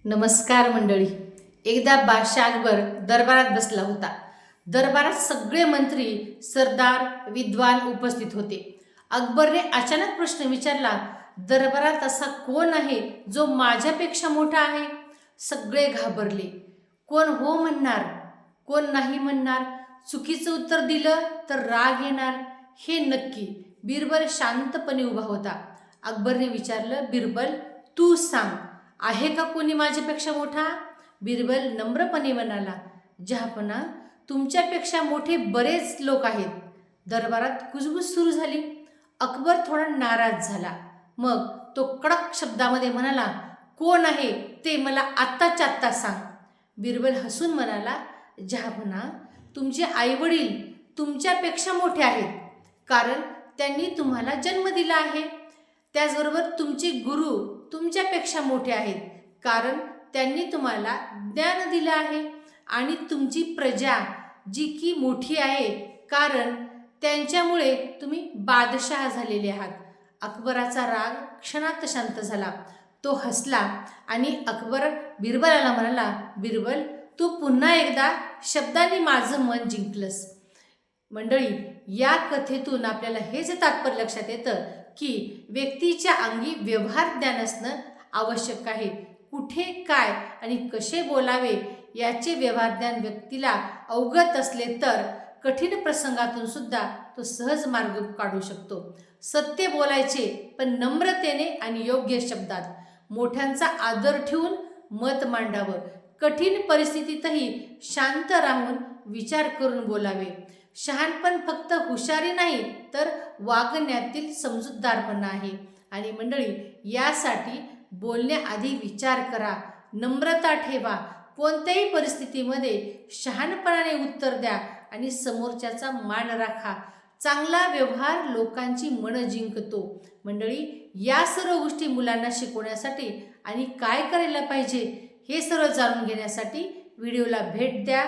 नमस्कार मंडळी. एकदा बादशाह अकबर दरबारात बसला होता. दरबारात सगळे मंत्री, सरदार, विद्वान उपस्थित होते. अकबरने अचानक प्रश्न विचारला, दरबारात असा कोण आहे जो माझ्यापेक्षा मोठा आहे? सगळे घाबरले. कोण हो म्हणणार, कोण नाही म्हणणार, चुकीचं उत्तर दिलं तर राग येणार, हे नक्की. बिरबल शांतपणे उभा होता. अकबरने विचारलं, बिरबल तू सांग, आहे का कोणी माझ्यापेक्षा मोठा? बिरबल नम्रपणे म्हणाला, जहापना, तुमच्यापेक्षा मोठे बरेच लोक आहेत. दरबारात कुजबूज सुरू झाली. अकबर थोडा नाराज झाला. मग तो कडक शब्दामध्ये म्हणाला, कोण आहे ते मला आत्ताच्या आत्ता सांग. बिरबल हसून म्हणाला, जहापना, तुमचे आईवडील तुमच्यापेक्षा मोठे आहेत, कारण त्यांनी तुम्हाला जन्म दिला आहे. त्याचबरोबर तुमचे गुरु तुमच्यापेक्षा मोठे आहेत, कारण त्यांनी तुम्हाला ज्ञान दिलं आहे. आणि तुमची प्रजा जी की मोठी आहे, कारण त्यांच्यामुळे तुम्ही बादशाह झालेले आहात. अकबराचा राग क्षणात शांत झाला. तो हसला आणि अकबर बिरबलाला म्हणाला, बिरबल तू पुन्हा एकदा शब्दांनी माझं मन जिंकलंस. मंडळी, या कथेतून आपल्याला हेच तात्पर्य लक्षात येतं की व्यक्तीच्या अंगी व्यवहार ज्ञान असणं आवश्यक आहे. कुठे, काय आणि कसे बोलावे याचे व्यवहार ज्ञान व्यक्तीला अवगत असले तर कठीण प्रसंगातून सुद्धा तो सहज मार्ग काढू शकतो. सत्य बोलायचे, पण नम्रतेने आणि योग्य शब्दात. मोठ्यांचा आदर ठेवून मत मांडावं. कठीण परिस्थितीतही शांत राहून विचार करून बोलावे. शहाणपण फक्त हुशारी नाही, तर वागण्यातील समजूतदारपणा आहे. आणि मंडळी, यासाठी बोलण्याआधी विचार करा, नम्रता ठेवा, कोणत्याही परिस्थितीमध्ये शहाणपणाने उत्तर द्या आणि समोरच्याचा मान राखा. चांगला व्यवहार लोकांची मनं जिंकतो. मंडळी, या सर्व गोष्टी मुलांना शिकवण्यासाठी आणि काय करायला पाहिजे हे सर्व जाणून घेण्यासाठी व्हिडिओला भेट द्या,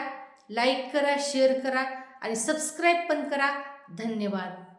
लाईक करा, शेअर करा आणि सबस्क्राईब पण करा. धन्यवाद.